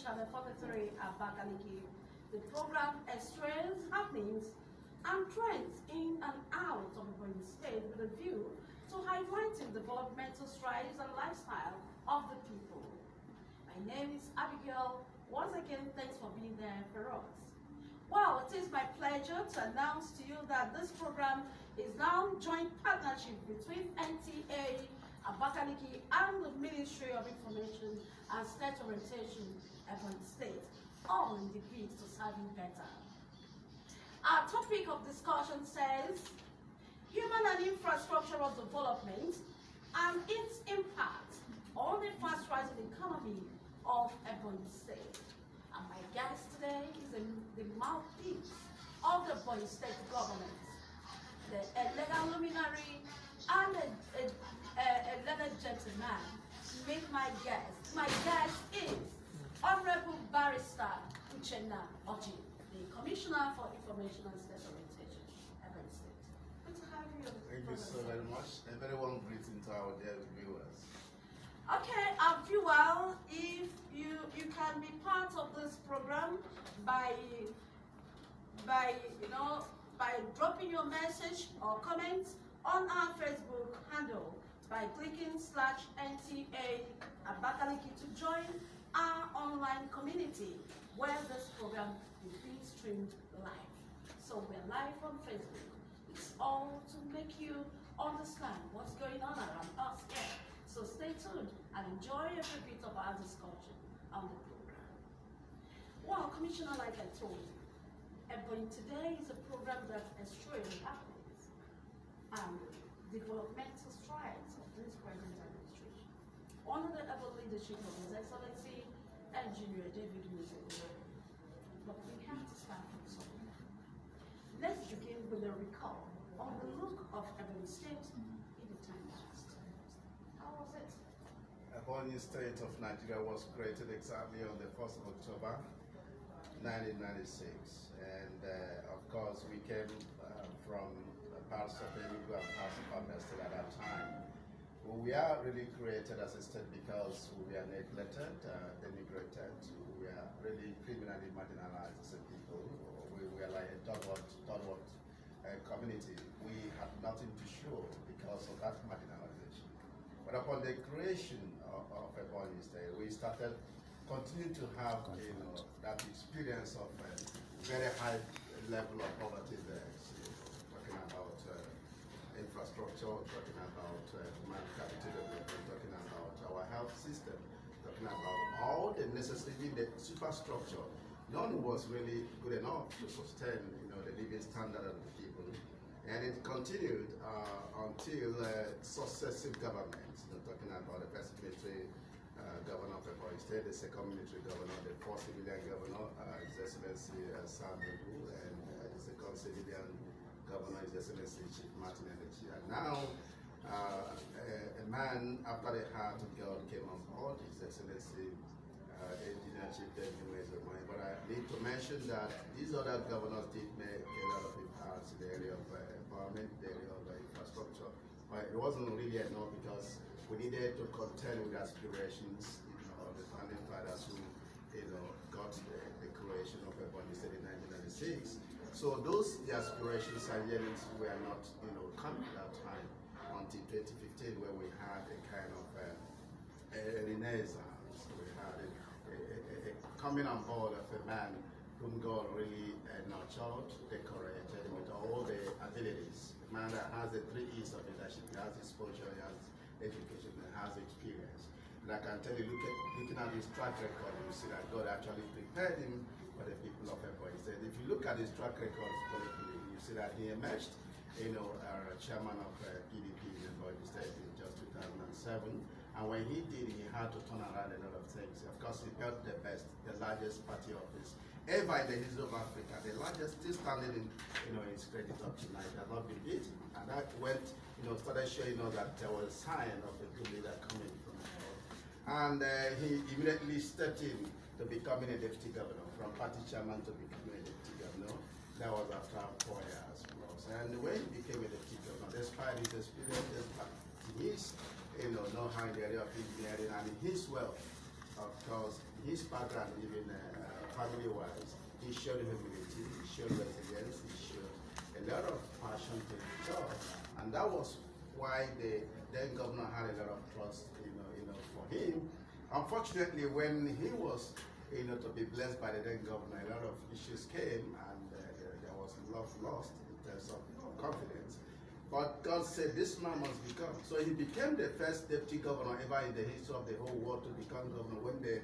Channel 43 Abakaliki. The program explains happenings and trends in and out of Ebonyi State with a view to highlighting developmental strides and lifestyle of the people. My name is Abigail. Once again, thanks for being there for us. Well, it is my pleasure to announce to you that this program is now joint partnership between NTA Abakaliki and the Ministry of Information and State Orientation, Ebonyi State, all in the bid to serve you better. Our topic of discussion says human and infrastructural development and its impact on the fast-rising economy of Ebonyi State. And my guest today is the mouthpiece of the Ebonyi State government, a legal luminary and a learned gentleman. Meet my guest. My guest is Honorable Barrister Uchenna Oji, the Commissioner for Information and State Orientation, Ebonyi State. Good to have you. Thank you so very much. A very warm greeting to our dear viewers. Okay, our viewer, if you can be part of this program by dropping your message or comments on our Facebook handle by clicking /NTA Abakaliki to join our online community where this program is being streamed live. So we're live on Facebook. It's all to make you understand what's going on around us here. So stay tuned and enjoy every bit of our discussion on the program. Well, Commissioner, like I told you, Ebonyi today is a program that is showing happenings and developmental strides of this present administration. Under the able leadership of His Excellency Engineer David Muzo. But we have to start from somewhere. Let's begin with a recall on the look of Ebonyi State in the time past. How was it? Ebonyi State of Nigeria was created exactly on the 1st of October 1996, and of course we came from parts of Enugu and parts of Abia State at that time. Well, we are really created as a state because we are neglected, denigrated, we are really criminally marginalized as a people. We are like a third world community. We have nothing to show because of that marginalization. But upon the creation of Ebonyi State, we continued to have that experience of a very high level of poverty there. So, talking about infrastructure, talking about human capital development, talking about our health system, talking about all the necessary, the superstructure. None was really good enough to sustain, the living standard of the people. And it continued until successive governments, talking about the first military governor of Ebonyi State, the second military governor, the first civilian governor, His Excellency Sam Ebu, and the second civilian governor, His Excellency Chief Martin Energy. And now, a man after the heart of God came on board, His Excellency Engineer Chief David Eze. But I need to mention that these other governors did make a lot of impacts in the area of environment, the area of infrastructure. But it wasn't really enough because we needed to contend with aspirations of the founding fathers who got the creation of Ebonyi State in 1996. So the aspirations and yearnings were not coming at that time until 2015, where we had a kind of a renaissance. We had a coming on board of a man whom God really nurtured, decorated with all the abilities. A man that has the 3 E's of leadership. He has exposure, he has education, and has experience. And I can tell you, looking at his track record, you see that God actually prepared him for the people of Ebonyi State. If you look at his track record politically, you see that he emerged, chairman of PDP in Ebonyi State in just 2007. And when he did, he had to turn around a lot of things. Of course, he built the largest party office ever in the history of Africa, the largest, still standing in, its credit up tonight, has not been beaten. And that went, started showing us that there was a sign of a good leader coming from abroad. And he immediately stepped in to becoming a deputy governor, from party chairman to becoming a deputy governor. That was after 4 years plus. And when he became a deputy governor, despite his experience, despite his know-how in the area of engineering and his wealth, of course, his background, even family-wise, he showed humility, he showed resilience, he showed a lot of passion to the job, and that was why the then governor had a lot of trust, for him. Unfortunately, when he was, to be blessed by the then governor, a lot of issues came, and there was love lost in terms of confidence. But God said, this man must become. So he became the first deputy governor ever in the history of the whole world to become governor when the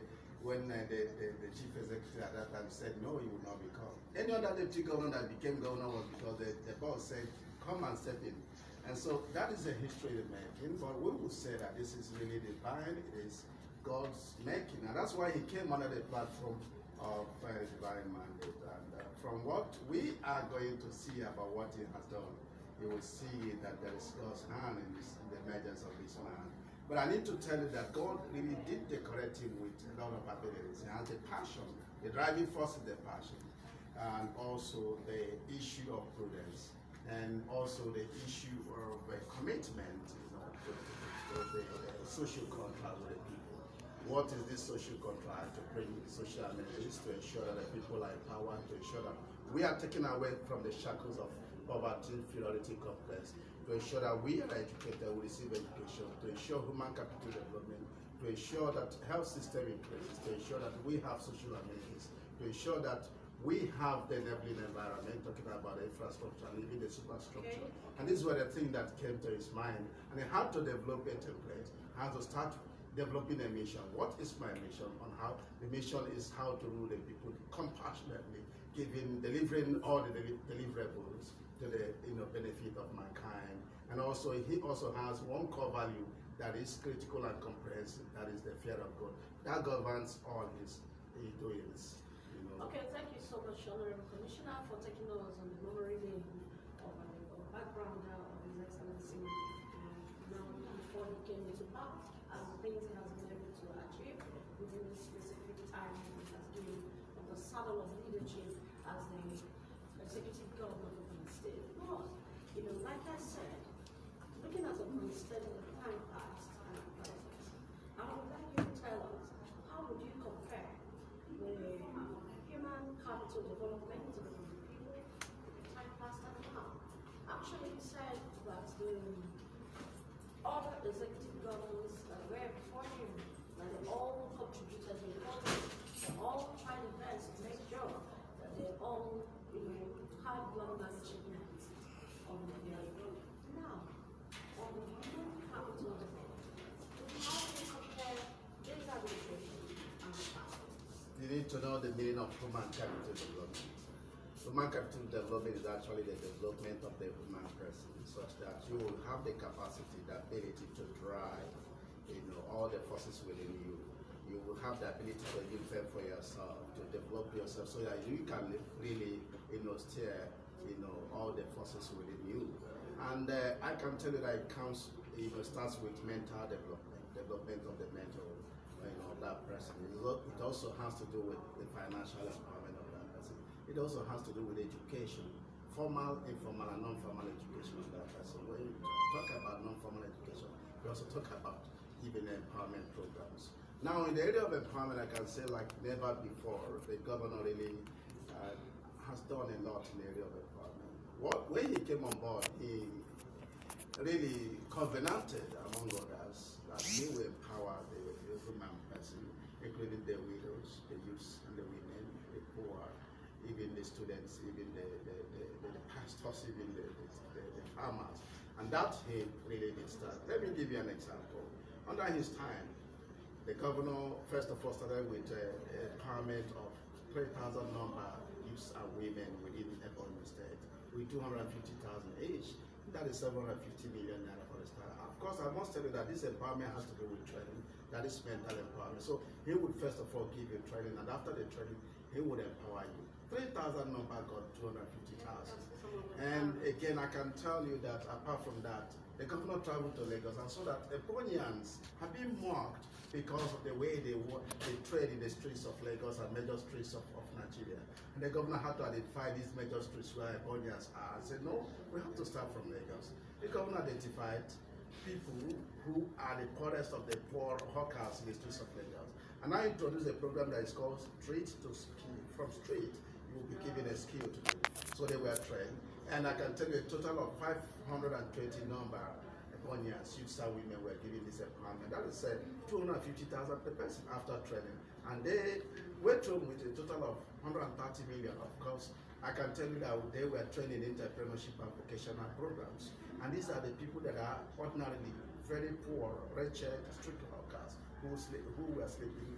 chief executive at that time said, no, he would not become. Any other deputy governor that became governor was because the boss said, come and step in. And so that is a history in the making, but we would say that this is really divine, it is God's making. And that's why he came under the platform of divine mandate. And from what we are going to see about what he has done, you will see that there is God's hand in the emergence of this man. But I need to tell you that God really did decorate him with a lot of abilities. He has the passion, the driving force is the passion, and also the issue of prudence, and also the issue of commitment, to the social contract with the people. What is this social contract? To bring social amenities, to ensure that the people are empowered, to ensure that we are taken away from the shackles of poverty, inferiority complex, to ensure that we are educated, we receive education, to ensure human capital development, to ensure that health system in place, to ensure that we have social amenities, to ensure that we have the enabling environment, talking about the infrastructure and even the superstructure. Okay. And this were the thing that came to his mind. And he had to develop a template, had to start developing a mission. What is my mission? On how the mission is how to rule the people compassionately, delivering all the deliverables to the benefit of mankind. And also he also has one core value that is critical and comprehensive, that is the fear of God. That governs all his doings. Okay, thank you so much, Honorable Commissioner, for taking us on the memory lane of background of His Excellency now before he came into power, and the things he has been able to achieve within this specific time he has been on the saddle of leadership as the executive governor of the state. But, like I said, looking at the state of the time past and present, I would like you to tell us, how would you compare the human capital development of the people time past and now? Actually, you said that the other executive governors that were before him, that they all contributed to the country, they all tried their best to make sure that they all, had long-term achievements on their road. Now, on the human capital development, how do you compare this administration and the past? You need to know the meaning of human capital development. Human capital development is actually the development of the human person, such that you will have the capacity, the ability to drive, all the forces within you. You will have the ability to give fare for yourself, to develop yourself, so that you can really, steer, all the forces within you. And I can tell you that it comes, starts with mental development of the mental, of that person. It also has to do with the financial empowerment of that person. It also has to do with education, formal, informal, and non-formal education of that person. When you talk about non-formal education, we also talk about even empowerment programs. Now, in the area of empowerment, I can say like never before, the governor really has done a lot in the area of empowerment. When he came on board, he really covenanted, among others, that he will empower the human person, including the widows, the youths, and the women, the poor, even the students, even the pastors, even the farmers. And that he really did start. Let me give you an example. Under his time, the governor, first of all, started with empowerment of 3,000 number youths and women within Ebonyi State, with 250,000 each. That is 750 million naira for the start. Of course, I must tell you that this empowerment has to do with training. That is mental empowerment. So he would first of all give you training, and after the training, he would empower you. 3,000 number got 250,000. And again, I can tell you that apart from that, the governor traveled to Lagos and saw that Ebonians have been mocked because of the way they trade in the streets of Lagos and major streets of Nigeria. And the governor had to identify these major streets where Ebonians are and said, no, we have to start from Lagos. The governor identified people who are the poorest of the poor hawkers in the streets of Lagos. And I introduced a program that is called Street to Skill. From street, you will be given a skill to do. So they were trained. And I can tell you a total of 520 number Ebonians, youths and women were given this empowerment. That is 250,000 per person after training. And they went home with a total of 130 million. Of course, I can tell you that they were trained in entrepreneurship and vocational programs. And these are the people that are ordinarily very poor, wretched, street workers who were sleeping,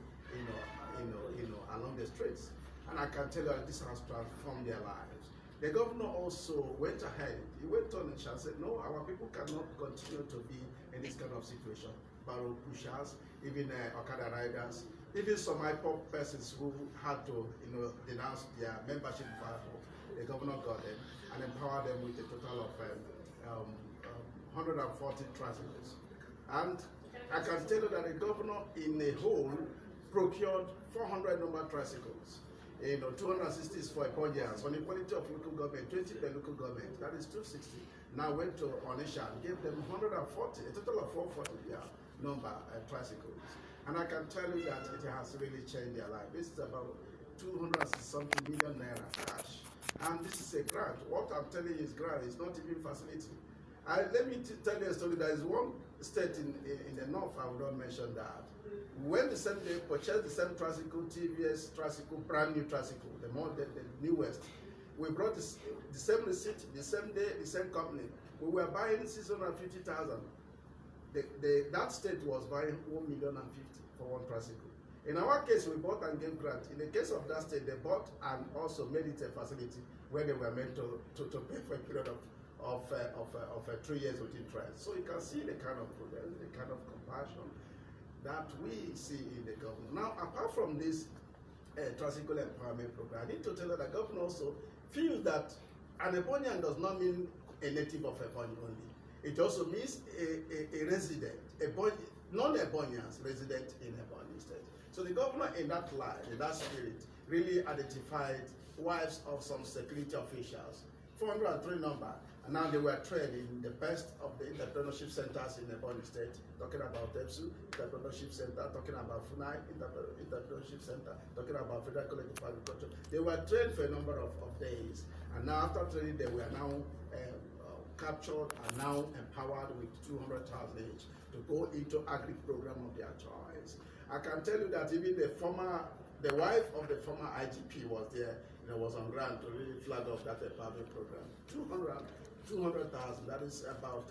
along the streets. And I can tell you that this has transformed their lives. The governor also went ahead. He went on and said, no, our people cannot continue to be in this kind of situation. Barrow pushers, even Okada riders, even some IPOP persons who had to, denounce their membership battle. The governor got them and empowered them with a total of 140 tricycles. And I can tell you that the governor in a whole procured 400 number tricycles. 260 is for Ebonians. On the quality of local government, 20 per local government, that is 260. Now went to Onisha and gave them 140, a total of 440 number tricycles. And I can tell you that it has really changed their life. This is about 200-something million naira cash. And this is a grant. What I'm telling you is grant, it's not even facility. Let me tell you a story. There is one state in the north, I will not mention that. When they purchased the same tricycle, TVS tricycle, brand new tricycle, the newest, we brought the same receipt, the same day, the same company. We were buying 650,000. That state was buying 1,050,000 for one tricycle. In our case, we bought and gave grant. In the case of that state, they bought and also made it a facility where they were meant to pay for a period of 3 years with interest. So you can see the kind of progress, the kind of compassion that we see in the government. Now, apart from this tricycle empowerment program, I need to tell you that the government also feels that an Ebonian does not mean a native of Ebonyi only. It also means a resident, non-Ebonians resident in Ebonyi State. So the government in that light, in that spirit, really identified wives of some security officials, 403 number, and now they were trained in the best of the entrepreneurship centers in Ebonyi State, talking about EPSU, Entrepreneurship Center, talking about FUNAI, Entrepreneurship Center, talking about Federal College of Agriculture. They were trained for a number of days, and now after training, they were now captured and now empowered with 200,000 each to go into agri program of their choice. I can tell you that even the wife of the former IGP was there, was on ground to really flag off that empowerment program. 200,000, that is about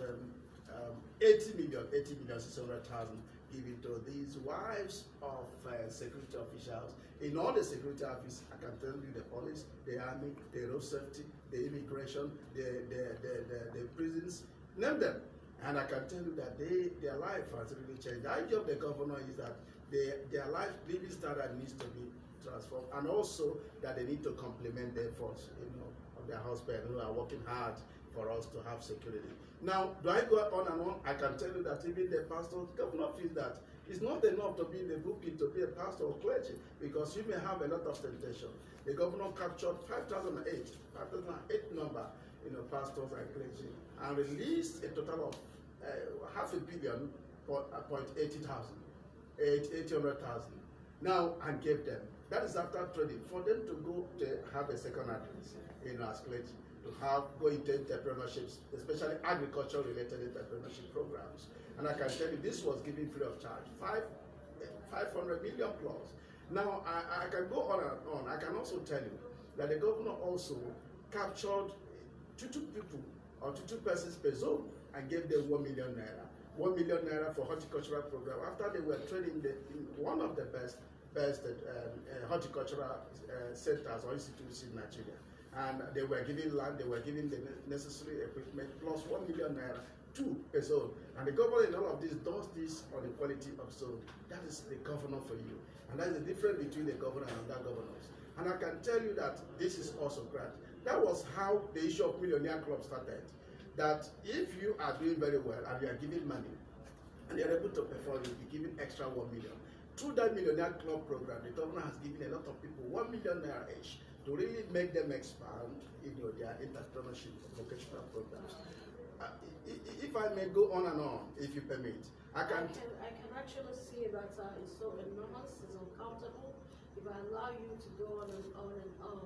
80,600,000 given to these wives of security officials. In all the security offices, I can tell you the police, the army, the road safety, the immigration, the prisons, name them. And I can tell you that their life has really changed. The idea of the governor is that their life living standard needs to be transformed, and also that they need to complement the efforts, of their husband who are working hard for us to have security. Now, do I go on and on? I can tell you that even the pastor, the governor feels that it's not enough to be in the booking to be a pastor or clergy, because you may have a lot of temptation. The governor captured 5,008 number, pastors and clergy, and released a total of 500 million for 800,000 now, and gave them. That is after training for them to go to have a second address, as clergy, to go into entrepreneurships, especially agriculture related entrepreneurship programs. And I can tell you this was given free of charge, 500 million plus. Now, I can go on and on. I can also tell you that the governor also captured 22 people or 22 persons per zone and gave them 1 million naira. 1 million naira for horticultural program after they were trained in one of the best horticultural centers or institutes in Nigeria. And they were given land, they were given the necessary equipment, plus 1 million naira to a zone. And the governor in all of this does this on the quality of zone. That is the governor for you. And that is the difference between the governor and other governors. And I can tell you that this is also grant. That was how the issue of Millionaire Club started. That if you are doing very well and you are giving money and you are able to perform, you'll be given extra 1 million. Through that Millionaire Club program, the governor has given a lot of people 1 million naira each to really make them expand their entrepreneurship vocational programs. If I may go on and on, if you permit, I can actually see that it's so enormous, it's uncountable. If I allow you to go on and on and on,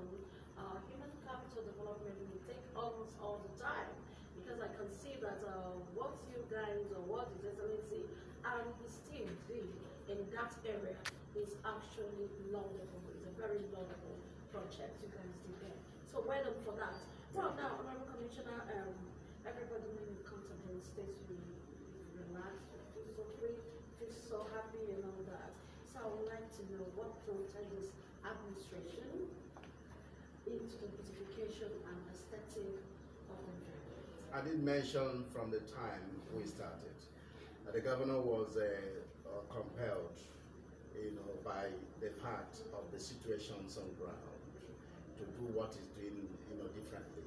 human capital development will take almost all the time, because I can see that what you guys or what His Excellency and his team did in that area is actually laudable. It's a very laudable project you guys did there. So well done for that. Well, now, Honorable Commissioner, everybody when it comes to the states will relax, feel so free, feel so happy and all that. So I would like to know what prompted this administration into the beautification and aesthetic of the environment. I did mention from the time we started that the governor was compelled, by the fact of the situations on ground to do what he's doing, differently.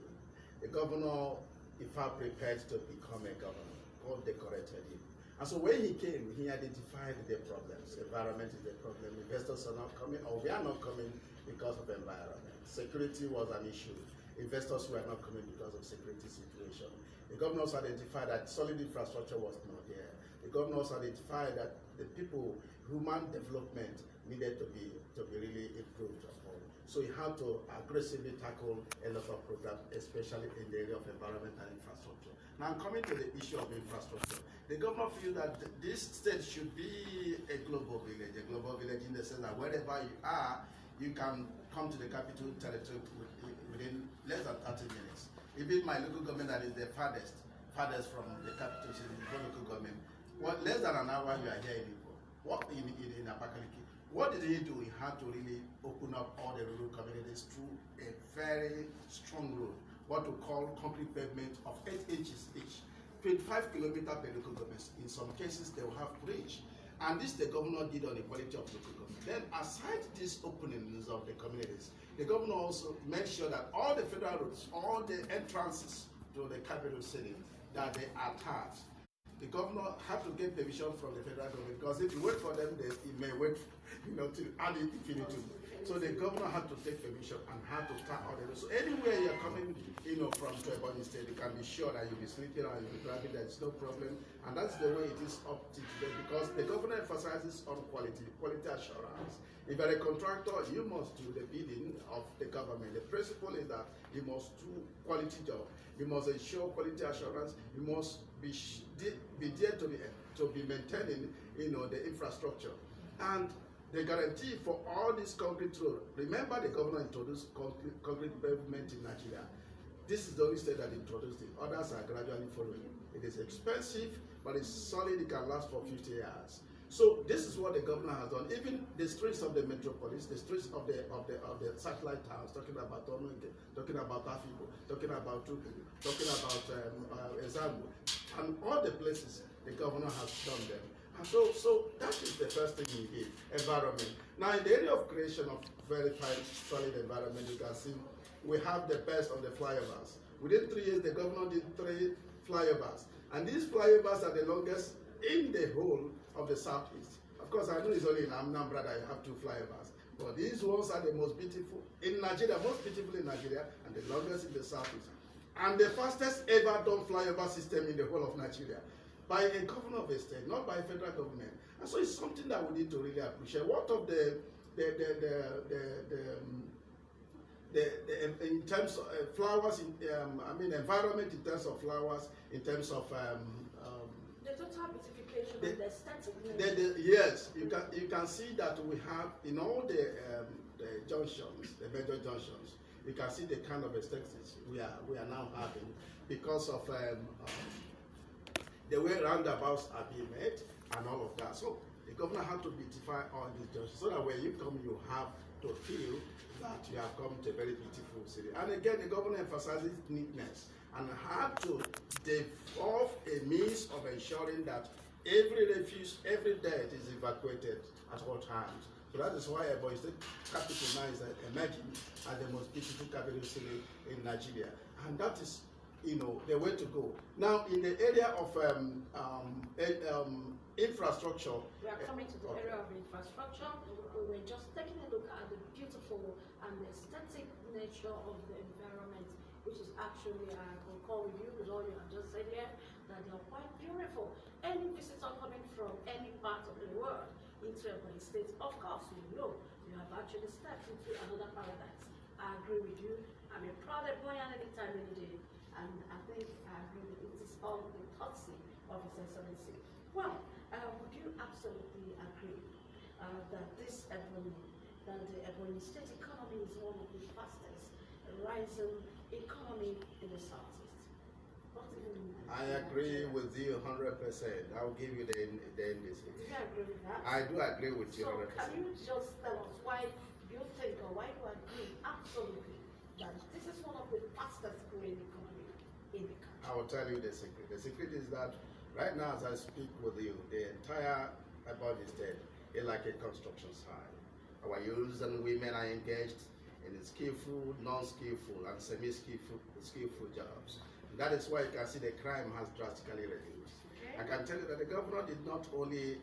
The governor, in fact, prepared to become a governor. God decorated him. And so when he came, he identified the problems. Environment is a problem. Investors are not coming, or we are not coming because of environment. Security was an issue. Investors were not coming because of security situation. The governor also identified that solid infrastructure was not there. The governor also identified that the people, human development needed to be really improved upon. So he had to aggressively tackle a lot of programs, especially in the area of environment and infrastructure. Now, coming to the issue of infrastructure, the governor feels that this state should be a global village in the sense that wherever you are, you can come to the capital territory within less than 30 minutes. Even my local government that is the farthest from the capital city, the local government, less than an hour you are here in Igbo. What in Abakaliki? What did he do? He had to really open up all the rural communities through a very strong road, what we call concrete pavement of 8 inches each, 25 kilometers per local government. In some cases, they will have bridge. And this the governor did on the quality of local government. Then, aside these openings of the communities, the governor also made sure that all the federal roads, all the entrances to the capital city, that they are tarred. The governor had to get permission from the federal government, because if you wait for them, it may wait, till ad infinitum. So the governor had to take permission and had to tar all the roads. So anywhere you're coming, from to Ebonyi State, you can be sure that you'll be sleeping or you'll be driving. There's no problem, and that's the way it is up to today. Because the governor emphasizes on quality assurance. If you're a contractor, you must do the bidding of the government. The principle is that you must do quality job. You must ensure quality assurance. You must be there to be maintaining, the infrastructure. And the guarantee for all this concrete road. Remember, the governor introduced concrete pavement in Nigeria. This is the only state that introduced it. Others are gradually following. It is expensive, but it's solid. It can last for 50 years. So this is what the governor has done. Even the streets of the metropolis, the streets of the satellite towns, talking about Onuke, talking about Afibo, talking about Tuku, talking about Ezambu, and all the places the governor has done them. And so that is the first thing he did, environment. Now, in the area of creation of very fine, solid environment, you can see we have the best of the flyovers. Within 3 years, the governor did 3 flyovers. And these flyovers are the longest in the whole of the Southeast. Of course, I know it's only in Anambra that you have 2 flyovers. But these ones are the most beautiful in Nigeria, most beautiful in Nigeria, and the longest in the Southeast. And the fastest ever done flyover system in the whole of Nigeria, by a governor of a state, not by a federal government. And so it's something that we need to really appreciate. What of in terms of flowers, environment in terms of flowers, in terms of the total beautification and the aesthetic. Yes, you can see that we have in all the junctions, the major junctions, you can see the kind of aesthetics we are now having because of the way roundabouts are being made and all of that. So the governor had to beautify all these junctions so that when you come, you have to feel that you have come to a very beautiful city. And again, the governor emphasizes neatness and had to develop a means of ensuring that every refuse, every dirt is evacuated at all times. So that is why Ebonyi State capital now is emerging as the most beautiful capital city in Nigeria. And that is, the way to go. Now, in the area of infrastructure. We are coming to the area of infrastructure. We were just taking a look at the beautiful and aesthetic nature of the environment, which is actually, I concur with you with all you have just said here, that they are quite beautiful. Any visitor coming from any part of the world into Ebonyi State, of course, you know, you have actually stepped into another paradise. I agree with you. I'm a proud Ebonyian anytime, any day. And I think I agree that it is all the courtesy of His Excellency. Well, would you absolutely agree that this Ebonyi, that the Ebonyi State economy is one of the fastest rising economy in the Southeast? What do you mean? I agree with you 100%. I'll give you the indices. Do you agree with that? I do agree with you 100%. So can you just tell us why you think or why you agree absolutely that this is one of the fastest growing economy in the country? I will tell you the secret. The secret is that right now, as I speak with you, the entire Ebonyi State is like a construction site. Our youths and women are engaged in skillful, non-skillful, and semi-skillful jobs. And that is why you can see the crime has drastically reduced. Okay. I can tell you that the governor did not only,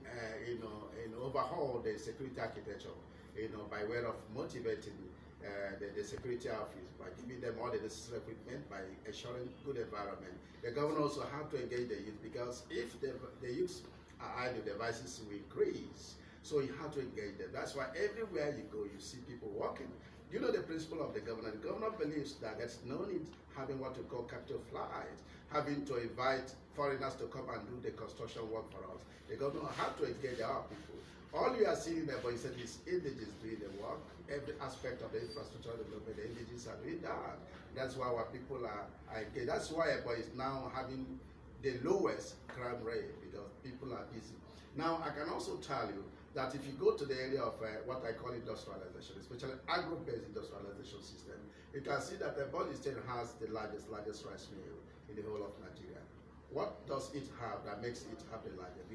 overhaul the security architecture, by way of motivating the security office by giving them all the necessary equipment, by ensuring good environment. The governor also had to engage the youth, because if the youth are idle, the vices will increase. So you have to engage them. That's why everywhere you go, you see people walking. You know the principle of the governor. The governor believes that there's no need having what we call capital flight, having to invite foreigners to come and do the construction work for us. The governor had to engage our people. All you are seeing in Ebonyi State is indigenous doing the work. Every aspect of the infrastructural development, the indigenous are doing that. That's why our people are engaged. That's why Ebonyi is now having the lowest crime rate, because people are busy. Now, I can also tell you that if you go to the area of what I call industrialization, especially agro-based industrialization system, you can see that Ebonyi State has the largest rice mill in the whole of Nigeria. What does it have that makes it have the largest?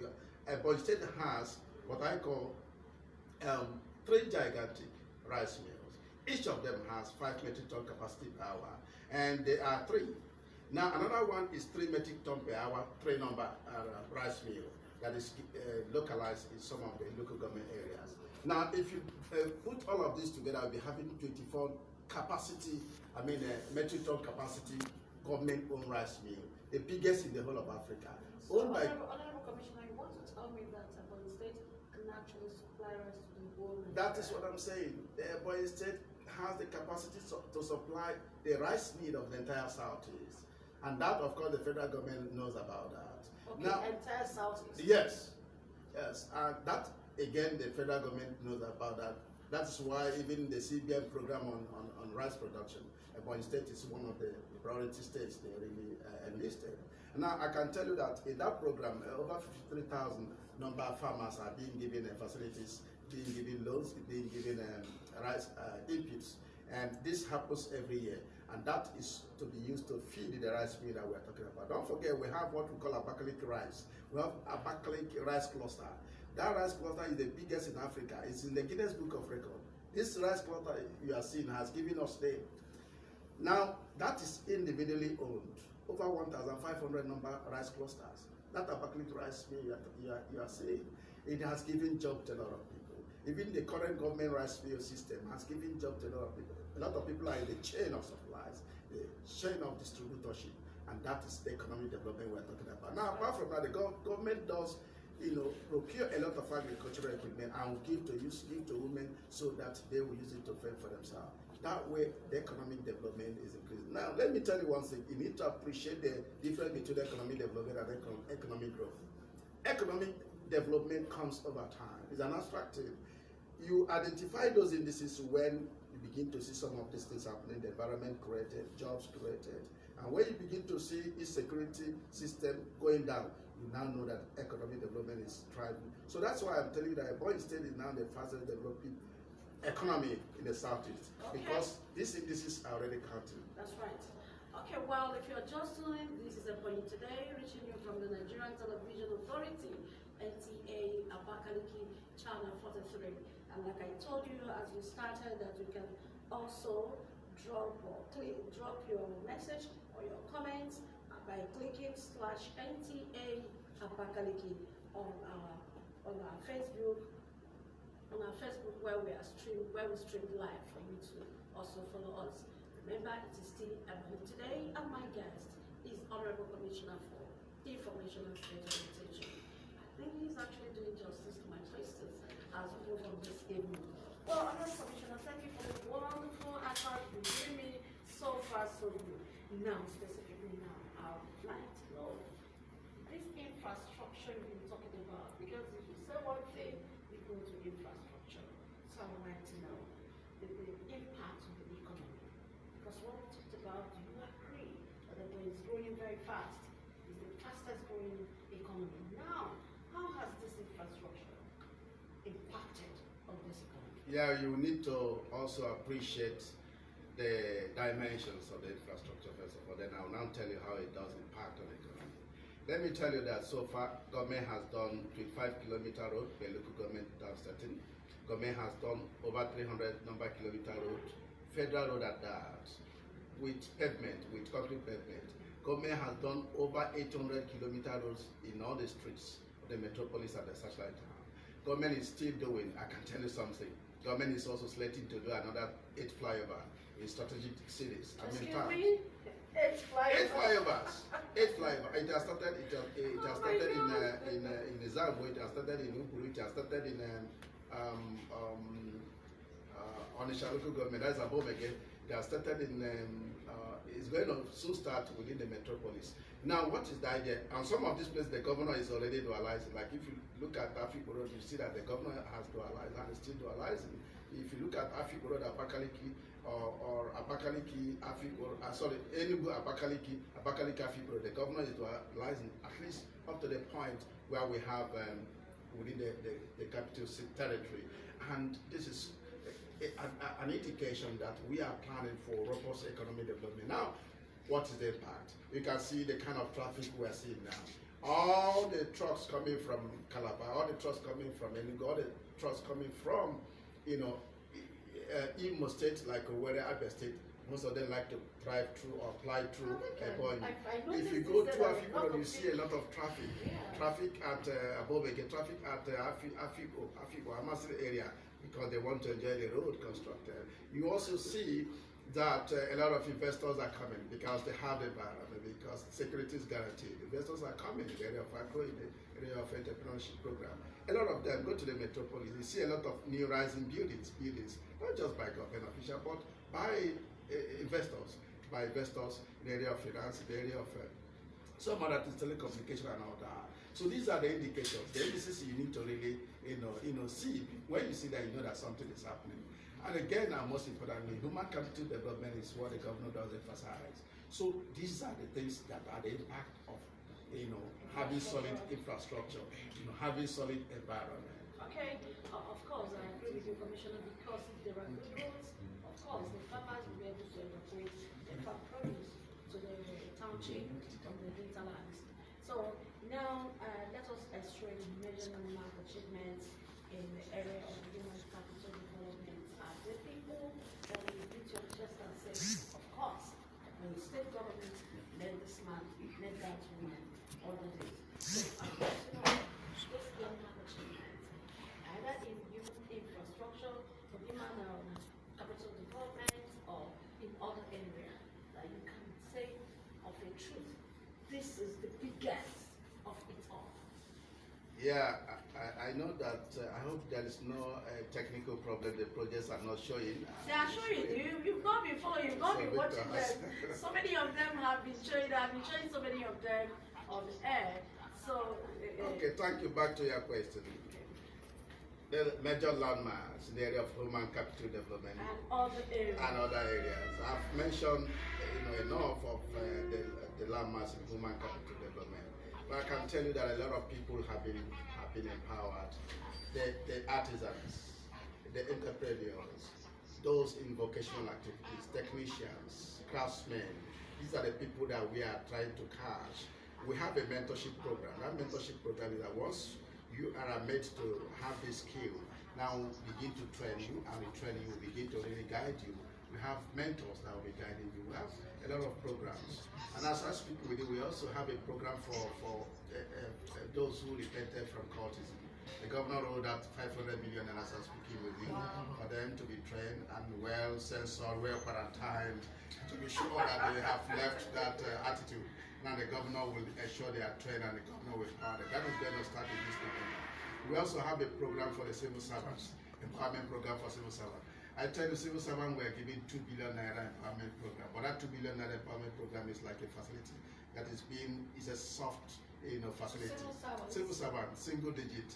Ebonyi State has what I call 3 gigantic rice mills. Each of them has 5 metric ton capacity per hour, and there are 3. Now another one is 3 metric ton per hour, 3 number rice mill that is localized in some of the local government areas. Now, if you put all of this together, we'll be having 24 metric ton capacity government-owned rice mill, the biggest in the whole of Africa. So, Honorable Commissioner, you want to tell me that Ebonyi State can actually supply rice to the world? That is what I'm saying. The Ebonyi State has the capacity to supply the rice need of the entire Southeast. And that, of course, the federal government knows about that. Okay, now, entire Southeast. Yes. And that, again, the federal government knows about that. That's why even the CBN program on rice production, Ebonyi State is one of the priority states they really enlisted. Now, I can tell you that in that program, over 53,000 number of farmers are being given facilities, being given loans, being given rice inputs. And this happens every year. And that is to be used to feed the rice mill that we're talking about. Don't forget, we have what we call Abakaliki rice. We have Abakaliki rice cluster. That rice cluster is the biggest in Africa. It's in the Guinness Book of Records. This rice cluster you are seeing has given us name. Now, that is individually owned. Over 1,500 number rice clusters. That Abakaliki rice mill you are seeing, it has given job to a lot of people. Even the current government rice mill system has given job to a lot of people. A lot of people are in the chain of supplies, the chain of distributorship, and that is the economic development we're talking about. Now, apart from that, the government does, procure a lot of agricultural equipment and give to women so that they will use it to fend for themselves. That way, the economic development is increasing. Now, let me tell you one thing. You need to appreciate the difference between economic development and economic growth. Economic development comes over time. It's an abstract thing. You identify those indices when you begin to see some of these things happening, the environment created, jobs created. And when you begin to see its security system going down, you now know that economic development is thriving. So that's why I'm telling you that Ebonyi State is now the fastest developing economy in the Southeast, because these indices are already counting. That's right. Okay, well, if you're just tuning in, this is Ebonyi Today, reaching you from the Nigerian Television Authority, NTA, Abakaliki, Channel 43. And like I told you as we started, that you can also drop your message or your comments by clicking /NTA Abakaliki on our Facebook, where we stream live for you to also follow us. Remember, it is still Ebonyi Today, and my guest is Honorable Commissioner for information and state orientation. I think he's actually doing justice to my tasters as we move on this evening. Well, Honourable Commissioner, thank you for the wonderful advice you've given me so far, so good. Now, specifically now, I would like to know this infrastructure you've been talking about, because if you say one thing, you go to infrastructure. So I would like to know the impact on the economy. Because what we talked about, do you agree that it's growing very fast? It's the fastest growing economy. Now, how has this infrastructure impacted on this economy? Yeah, you need to also appreciate the dimensions of the infrastructure first of all. Then I'll now tell you how it does impact on the economy. Let me tell you that so far, government has done 25-kilometer road, the local government does 13. Government has done over 300 kilometer road, federal road at that, with pavement, with concrete pavement. Government has done over 800 kilometer roads in all the streets of the metropolis and the satellite town. Government is still doing, I can tell you something, government is also slating to do another 8 flyover in strategic cities. Excuse me? 8 flyovers. 8 flyovers. It has started. It has started in Zagbo. It has started in Upuru. It has started in Onisha local government. That's Abomege. It has started in. It's going to soon start within the metropolis. Now, what is the idea? And some of these places, the governor is already dualizing. Like if you look at Afiko Road, you see that the governor has dualized and is still dualizing. If you look at Afiko Road, Abakaliki, or Abakaliki, Afiko, Enugu, Abakaliki, Afiko Road, the governor is dualizing at least up to the point where we have within the capital territory. And this is an indication that we are planning for robust economic development. Now, what is the impact? You can see the kind of traffic we are seeing now. All the trucks coming from Calabar, all the trucks coming from Enugu, all the trucks coming from, Imo State, like Owerri, Abia State, most of them like to drive through or fly through Ebonyi. If you go to Afiko, you see a lot of traffic. Yeah. Traffic at Abobeke, traffic at Afiko, Amasiri area, because they want to enjoy the road constructed. You also see that a lot of investors are coming because they have the environment, because security is guaranteed. Investors are coming in the area of agro, in the area of entrepreneurship program. A lot of them go to the metropolis. You see a lot of new rising buildings, not just by government officials, but by investors in the area of finance, in the area of some other things, telecommunication and all that. So these are the indicators, the indices you need to really, see. When you see that, you know that something is happening. And again, and most importantly, human capital development is what the governor does emphasize. So these are the things that are the impact of, having solid infrastructure, having solid environment. Okay, of course, I agree with you, Commissioner, because if there are good roads, of course, the farmers will be able to evacuate their farm produce to the township from the hinterlands. So now, let us extract measure and mark achievements in the area of human capital development. The people that will beat your chest and say, of course, when the state government let this man, let that woman, all of this. So I want to know this impact achievement, either in human infrastructure, for human capital development, or in other areas that you can say of a truth. This is the biggest of it all. Yeah, I know that. I hope there is no technical problem. The projects are not showing. They are showing. You've not been following. You've not been watching them. So many of them have been showing. I've been showing so many of them on the air. So. Okay, thank you. Back to your question. The major landmarks in the area of human capital development and other areas. I've mentioned, enough of the landmarks in human capital development. But I can tell you that a lot of people have been empowered. The artisans, the entrepreneurs, those in vocational activities, technicians, craftsmen. These are the people that we are trying to catch. We have a mentorship program. That mentorship program is that once you are made to have this skill, now we begin to train you, and we train you, we begin to really guide you. We have mentors that will be guiding you. We have a lot of programs. And as I speak with you, we also have a program for those who repented from cultism. The governor wrote that 500 million, and as I'm speaking with you, for them to be trained and well censored, well quarantined, to be sure that they have left that attitude. Now the governor will ensure they are trained and the governor will empower them. That is going to start in this November. We also have a program for the civil servants, empowerment program for civil servants. I tell you, civil servants were given 2 billion naira empowerment program, but that 2 billion naira empowerment program is like a facility that is a soft, facility. Civil servant, single digit,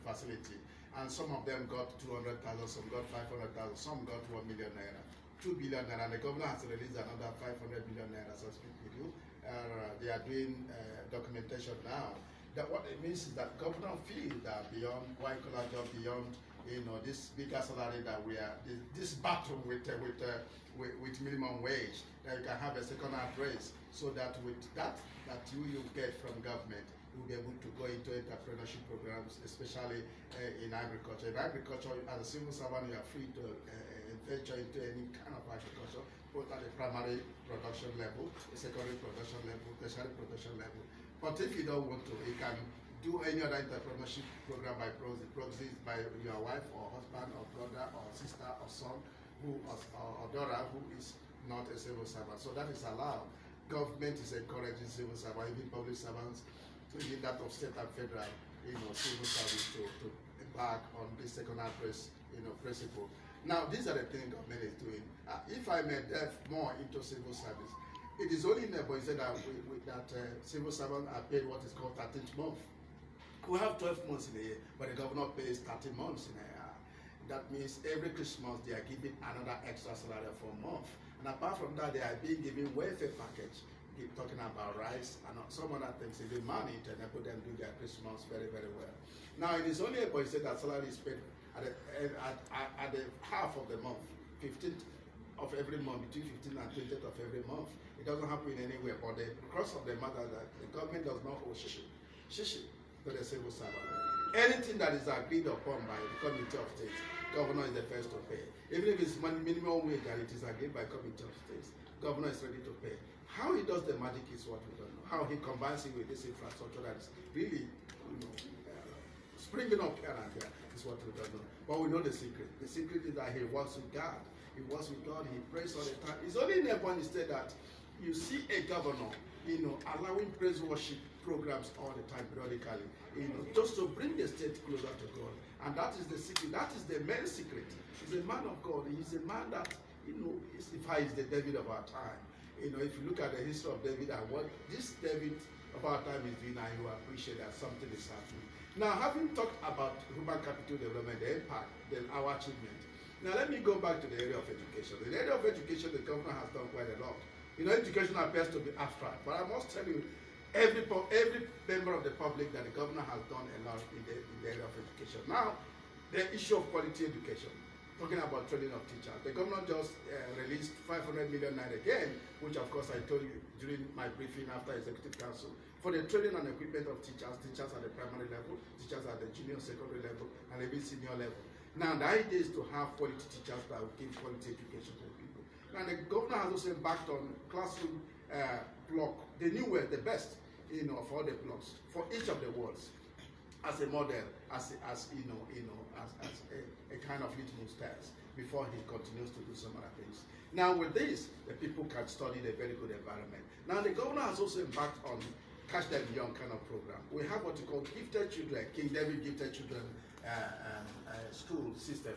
facility. And some of them got 200,000, some got 500,000, some got 1 million naira. 2 billion naira, and the governor has released another 500 billion naira as I speak with you. They are doing documentation now. That what it means is that governor feel that beyond white collar job, beyond this bigger salary that we are this battle with minimum wage, that you can have a second hand raise, so that with that you get from government, you'll be able to go into entrepreneurship programs, especially in agriculture. In agriculture, as a civil servant, you are free to venture into any kind of agriculture, both at the primary production level, the secondary production level, tertiary production level. But if you don't want to, you can do any other entrepreneurship program by proxy by your wife or husband or brother or sister or son or daughter who is not a civil servant. So that is allowed. Government is encouraging civil servants, even public servants, in that of state and federal, civil service to embark on this second address, principle. Now, these are the things government is doing. If I may delve more into civil service, it is only in Ebonyi State that civil servants are paid what is called 13th month. We have 12 months in a year, but the governor pays 13 months in a year. That means every Christmas they are giving another extra salary for a month. And apart from that, they are being given welfare package. Keep talking about rice and some other things, even money to enable them do their Christmas very, very well. Now, it is only Ebonyi State that salary is paid at the half of the month, 15th of every month, between 15th and 20th of every month. It doesn't happen anywhere, but the crux of the matter is that the government does not owe shishi to the civil servant. Anything that is agreed upon by the Committee of States, governor is the first to pay. Even if it's minimum wage and it is agreed by Committee of States, governor is ready to pay. How he does the magic is what we don't know. How he combines it with this infrastructure that is really, springing up here and there is what we don't know. But we know the secret. The secret is that he works with God. He works with God. He prays all the time. It's only in Ebonyi State that you see a governor, allowing praise worship programs all the time, periodically, just to bring the state closer to God. And that is the secret. That is the main secret. He's a man of God. He's a man that, he's the David of our time. If you look at the history of David and what this David of our time is doing, and you appreciate that something is happening. Now, having talked about human capital development, the impact, then our achievement. Now, let me go back to the area of education. In the area of education, the government has done quite a lot. Education appears to be abstract, but I must tell you, every member of the public that the governor has done a lot in the area of education. Now, the issue of quality education, talking about training of teachers. The governor just released 500 million naira again, which of course I told you during my briefing after Executive Council, for the training and equipment of teachers at the primary level, teachers at the junior secondary level, and even senior level. Now, the idea is to have quality teachers that will give quality education to people. Now, the governor has also embarked on classroom block, the new way, the best, of all the blocks for each of the wards as a model, as a kind of litmus test before he continues to do some other things. Now, with this, the people can study in a very good environment. Now, the governor has also embarked on Catch Them Young kind of program. We have what we call Gifted Children, King David Gifted Children school system,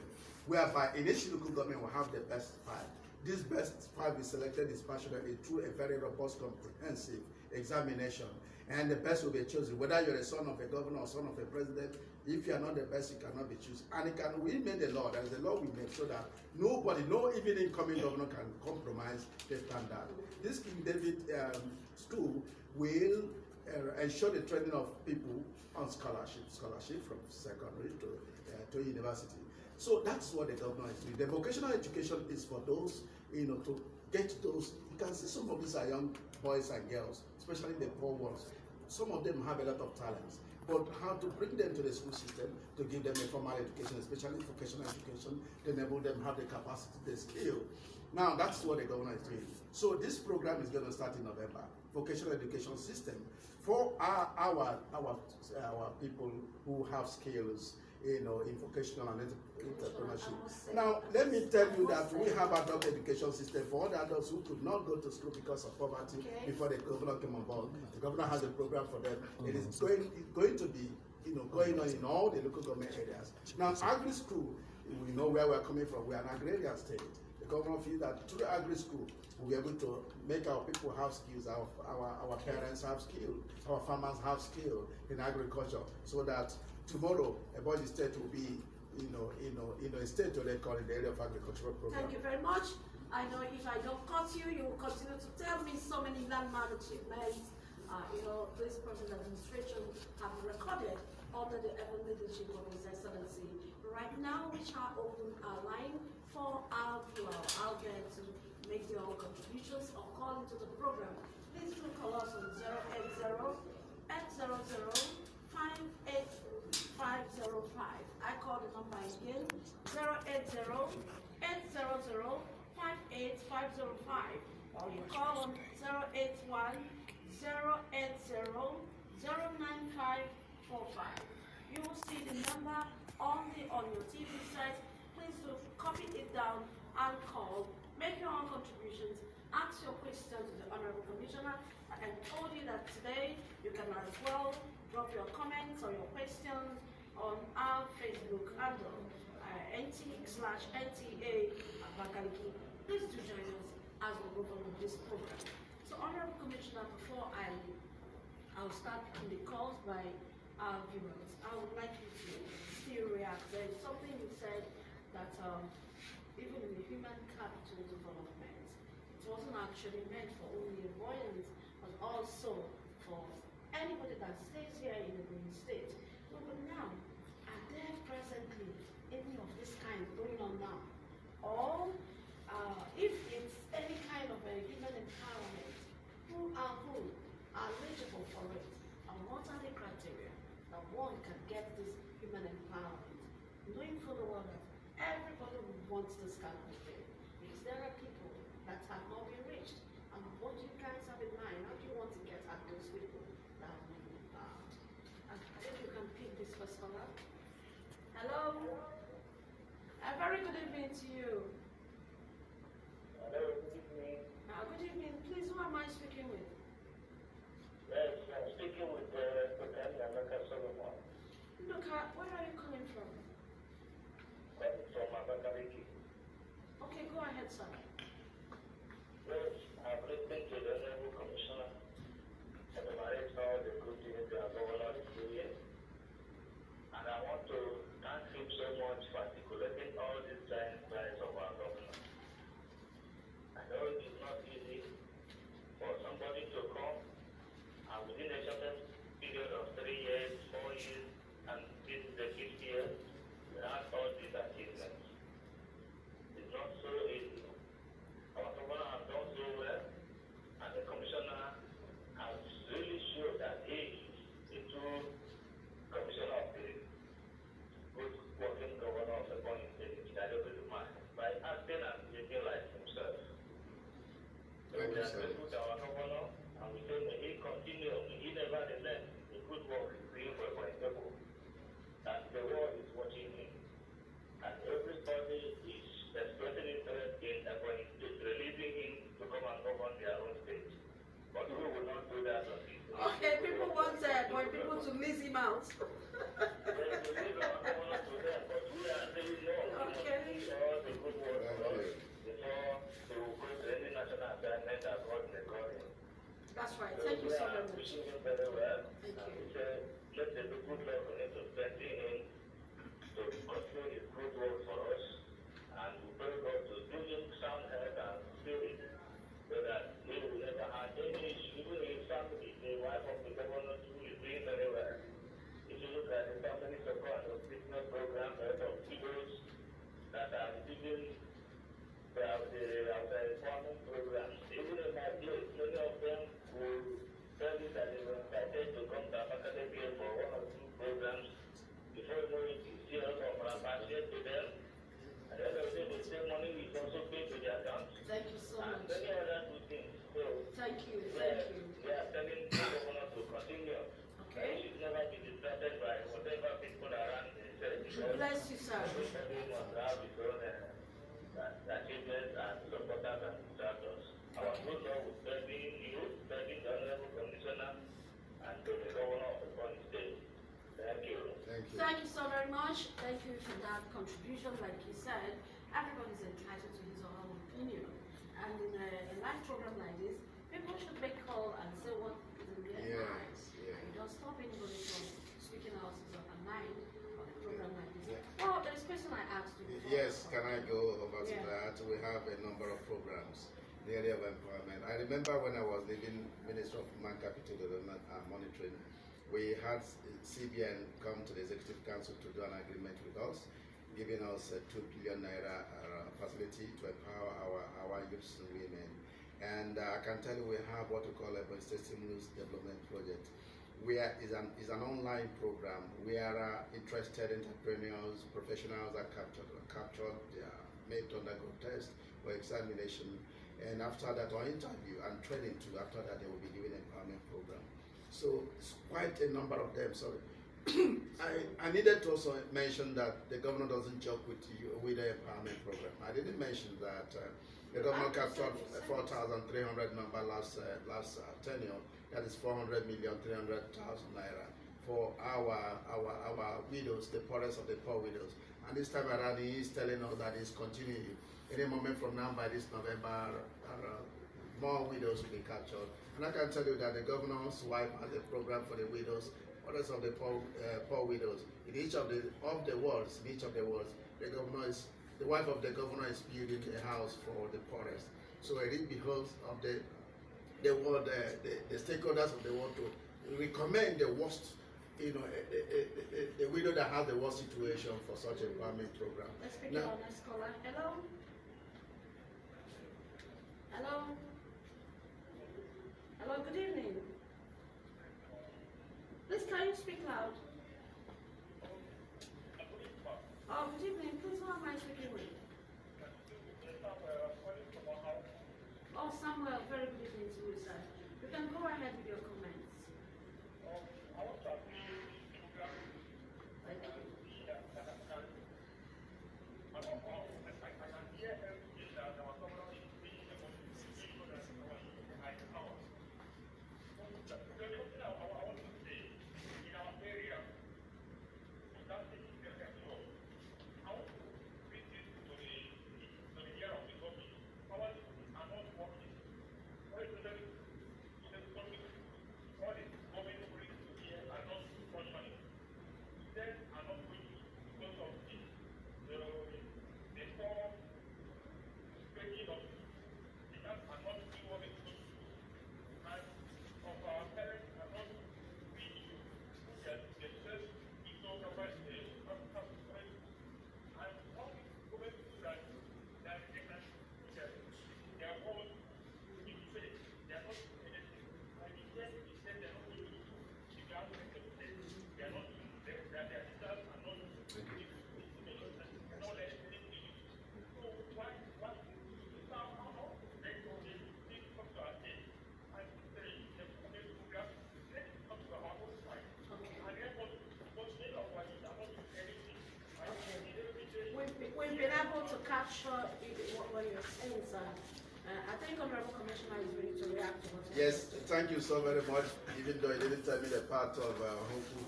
whereby in each local government will have the best 5. This best 5 is selected dispassionately through a very robust, comprehensive examination, and the best will be chosen. Whether you're a son of a governor or son of a president, if you are not the best, you cannot be chosen. And we made a law. There is a law we made so that nobody, no even incoming governor, can compromise the standard. This King David school will ensure the training of people on scholarship from secondary to university. So that's what the governor is doing. The vocational education is for those, to get those. You can see some of these are young boys and girls, especially the poor ones. Some of them have a lot of talents, but how to bring them to the school system to give them a formal education, especially vocational education, to enable them have the capacity, the skill. Now, that's what the governor is doing. So this program is going to start in November. Vocational education system for our people who have skills, in vocational and entrepreneurship. Now, let me tell you that we have adopted education system for all the adults who could not go to school because of poverty before the governor came on board. The governor has a program for them. It is going to be going on in all the local government areas. Now, agri school, we know where we're coming from. We're an agrarian state. The governor feels that through agri school, we'll be able to make our people have skills, our parents have skills, our farmers have skills in agriculture, so that tomorrow Ebonyi State will be, a state to record in the area of agricultural program. Thank you very much. I know if I don't cut you, you will continue to tell me so many landmark achievements. This present administration have recorded under the leadership of His Excellency. Right now, we shall open our line for our viewer out there to make their own contributions or call into the program. Please do call us on 080-800-58505. I call the number again, 080-800-58505. Or you call on 081-080-09545. You will see the number on your TV set. Please do copy it down and call. Make your own contributions. Ask your questions to the Honorable Commissioner. I told you that today you can as well drop your comments or your questions on our Facebook handle, NT/NTA Abakaliki. Please do join us as we move on with this program. So, Honorable Commissioner, before I'll start the calls by our viewers, I would like you to still react. There's something you said that even in the human capital development, it wasn't actually meant for only Ebonyi, but also for anybody that stays here in the Ebonyi State. So, but now, are there presently any of this kind going on now? Or if it's any kind of a human empowerment, who are eligible for it? And what are the criteria that one can get this human empowerment? Knowing full well that everybody wants this kind of thing, because there are people that have not been reached. And what do you guys have in mind? How do you want to get at those people that have been I think you can pick this first one up. Hello? A very good evening to you. Hello, good evening. Good evening. Please, who am I speaking with? Yes, I'm speaking with Monica Solomon. Luca, where are you calling from? From Abakaliki. Okay, go ahead, sir. Yes, I've listened to the Honorable Commissioner and admired all the good things the governor is doing. And I want to thank him so much for articulating all these giant plans of our governor. I know it is not easy for somebody to come and within a certain period of 3 years, 4 years, and this is the 5th year, we have all these achievements. It's not so easy. Our governor has done so well, and the commissioner has really showed that he is a true commissioner of the good working governor of the Ebonyi State, which I don't really mind, by acting and behaving like himself. So we are grateful to our governor, and we say may he continue, may he never relent the good work he's doing for Ebonyi people. That the world is watching him, and everybody is expressing interest in Ebonyi State, releasing him to come and govern their own state. But we will not do that on this. Okay, people want people to lease him out. Yes, we leave our governor to them, but we are saying no. Okay. All the good work for us before they will go to any national assignment that God may call him. That's right. Thank you so very much. Wishing him very well. Thank And you. we say, let the good Lord continue to strengthen him to continue his good work for us. And we pray God to give him sound health and spirit so that he will never have any issue. Even his family, the wife of the governor too, is doing very well. If you look at the family support and business program, a lot of widows that are receiving the employment programs. Even in my place, many of them will tell you that they were invited to come to Abakaliki for 1 or 2 programs. Before you know it, you see us from Rabashia to them. At the end of the day, the same money is also paid to their account. Thank you so And much. many other good things. So, Thank you. we Thank you. are telling the governor to continue. Okay. He should never be distracted by whatever people around say. Yes, can I go over to Yeah. that? We have a number of programs in the area of employment. I remember when I was leaving Minister of Human Capital Development and Monitoring, we had CBN come to the Executive Council to do an agreement with us, giving us a 2 billion naira facility to empower our youths and women. And I can tell you we have what we call a State Stimulus Development Project, where is an online program where interested entrepreneurs, professionals are captured, they are made to undergo test or examination, and after that, or interview and training too. After that, they will be given an empowerment program. So it's quite a number of them. So I needed to also mention that the governor doesn't joke with you with the empowerment program. I didn't mention that the governor captured 4,300 number last tenure. That is 400,300,000 naira for our widows, the poorest of the poor widows. And this time around, he is telling us that it's continuing. Any moment from now, by this November, more widows will be captured. And I can tell you that the governor's wife has a program for the widows, others of the poor widows. In each of the wards, the wife of the governor is building a house for the poorest. So it is because of the stakeholders of the world to recommend the worst, the widow that has the worst situation for such a empowerment program. Let's pick our next caller. Hello? Hello? Hello, good evening. Please, can you speak loud? Oh, good evening. Please, who am I speaking with? Oh, Samuel, very good evening to you, sir. You can go ahead with your comments. Thank you. We've been able to capture what you're saying, sir. I think Honorable Commissioner is ready to react to what you're Yes, thank you so very much, even though you didn't tell me the part of Hoku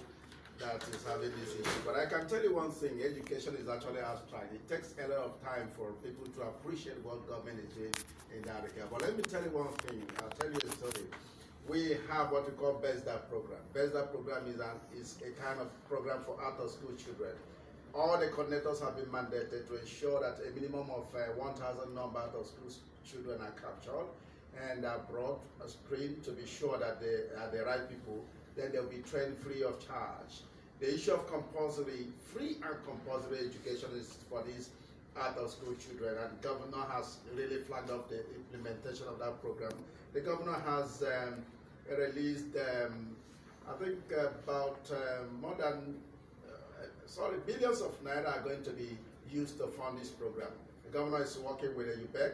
that is having this issue. But I can tell you one thing, education is actually abstract. It takes a lot of time for people to appreciate what government is doing in that regard. But let me tell you one thing, I'll tell you a story. We have what we call BESDA program. BESDA program is a kind of program for out-of-school children. All the coordinators have been mandated to ensure that a minimum of 1,000 number of school children are captured and are brought, screened to be sure that they are the right people. Then they'll be trained free of charge. The issue of free and compulsory education is for these out-of-school children, and the governor has really flagged up the implementation of that program. The governor has released, I think, about more than billions of naira are going to be used to fund this program. The governor is working with the UBEC,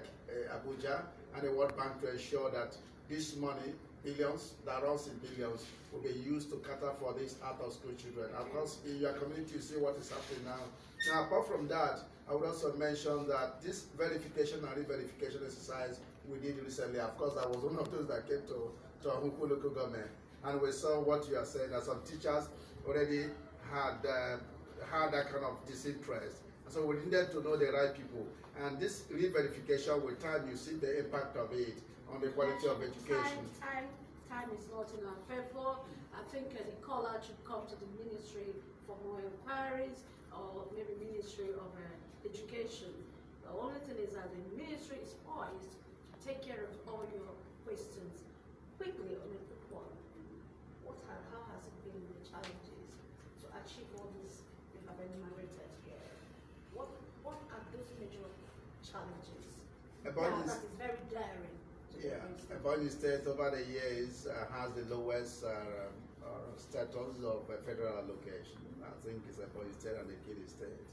Abuja, and the World Bank to ensure that this money, billions, that runs in billions, will be used to cater for these out-of-school children. Of course, in your community, you see what is happening now. Now, apart from that, I would also mention that this verification and re-verification exercise we did recently, of course, I was one of those that came to Ahuku local government, and we saw what you are saying, that some teachers already had that kind of disinterest. And so we needed to know the right people. And this re-verification, with time, you see the impact of it on the quality of education. Time is not in our favor. I think the caller should come to the ministry for more inquiries, or maybe Ministry of education. The only thing is that the ministry is poised to take care of all your questions quickly on a quick one. How has it been the challenges to achieve all this you have enumerated here? What are those major challenges? Ebonyi That is very daring. Yeah, Ebonyi State over the years has the lowest status of a federal allocation. I think it's Ebonyi State and Ekiti State,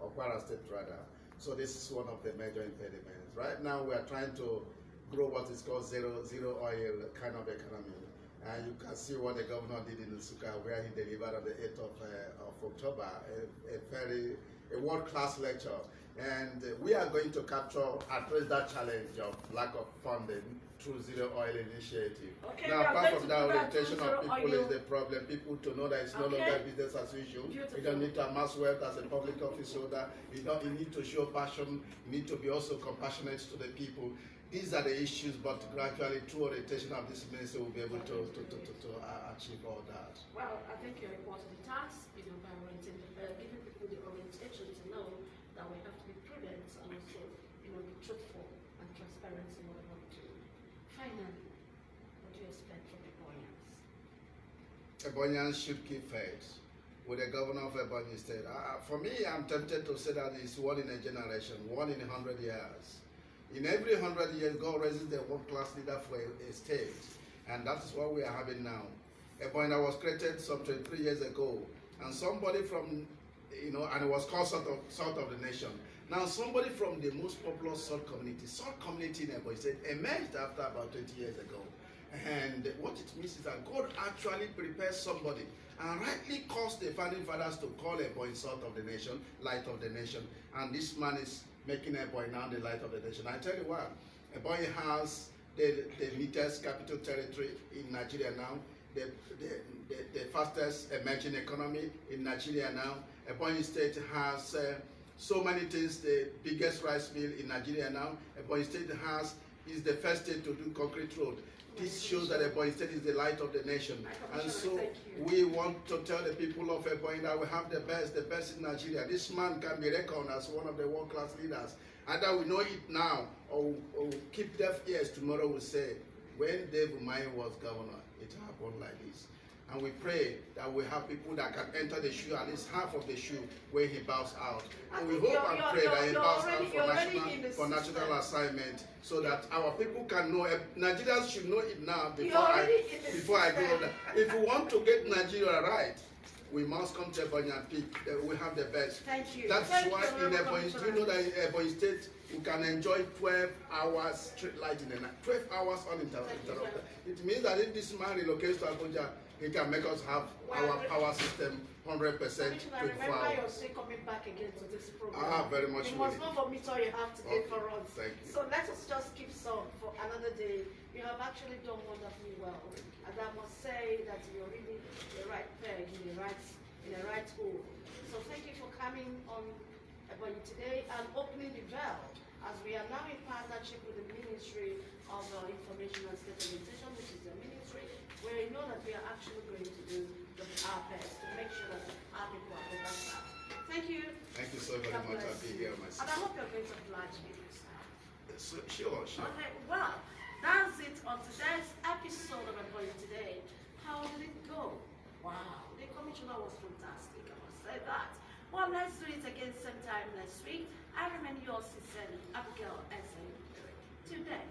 or Kwara State rather. So this is one of the major impediments. Right now we are trying to grow what is called zero oil kind of economy. And you can see what the governor did in Nsukka, where he delivered on the 8th of October, a world-class lecture. And we are going to address that challenge of lack of funding through Zero Oil Initiative. Okay, now, apart from that, through orientation of people oil. is the problem. People to know that it's no longer business as usual. Beautiful. You don't need to amass wealth as a public office holder. You need to show passion. You need to be also compassionate to the people. These are the issues, but gradually through orientation of this ministry, we'll be able to achieve all that. Well, I think you're equal to the task, by giving people the orientation to know that we have to be prudent and also, be truthful and transparent in what we want to do. Finally, what do you expect from Ebonians? Ebonians should keep faith with the governor of Ebonyi State. For me, I'm tempted to say that it's one in a generation, one in 100 years. In every 100 years, God raises the world-class leader for a state, and that is what we are having now. Ebonyi was created some 23 years ago, and somebody from, and it was called salt of the nation. Now, somebody from the most popular salt community in Ebonyi State emerged after about 20 years ago. And what it means is that God actually prepares somebody and rightly caused the founding fathers to call Ebonyi salt of the nation, light of the nation, and this man is making Ebonyi now the light of the nation. I tell you what, Ebonyi has the neatest capital territory in Nigeria now, the fastest emerging economy in Nigeria now. Ebonyi State has so many things, the biggest rice mill in Nigeria now. Ebonyi State is the first state to do concrete road. This shows that Ebonyi State is the light of the nation. And so we want to tell the people of Ebonyi that we have the best in Nigeria. This man can be reckoned as one of the world-class leaders. Either we know it now or keep deaf ears. Tomorrow we'll say, when Dave Umahi was governor, it happened like this. And we pray that we have people that can enter the shoe, at least half of the shoe, when he bows out. And we hope and pray that he bows out for national assignment, so that our people can know. Nigerians should know it now before I go there. If we want to get Nigeria right, we must come to Ebonyi and pick. We have the best. Thank you. That's why in Ebonyi, do you know that in Ebonyi State, you can enjoy 12 hours straight light in the night. 12 hours uninterrupted. It means that if this man relocates to Abuja, he can make us have our power system 100% 24 remember you're still coming back again to this program. Very much. You must not vomit all you have to get for us. Thank you. So let us just keep some for another day. You have actually done wonderfully well. And I must say that you're really the right peg in the right hole. So thank you for coming on Ebonyi today and opening the veil, as we are now in partnership with the Ministry of Information and State Orientation, which is the ministry where you know that we are actually going to do our best to make sure that our people are better served. Thank you. Thank you so very much. I'll be here myself. And I hope you're going to oblige me this time. Sure. Okay, well, that's it on today's episode of Ebonyi Today. How did it go? Wow, the commissioner was fantastic, I must say that. Well, let's do it again same time next week. I remain yours sincerely, Abigail Eze. Today.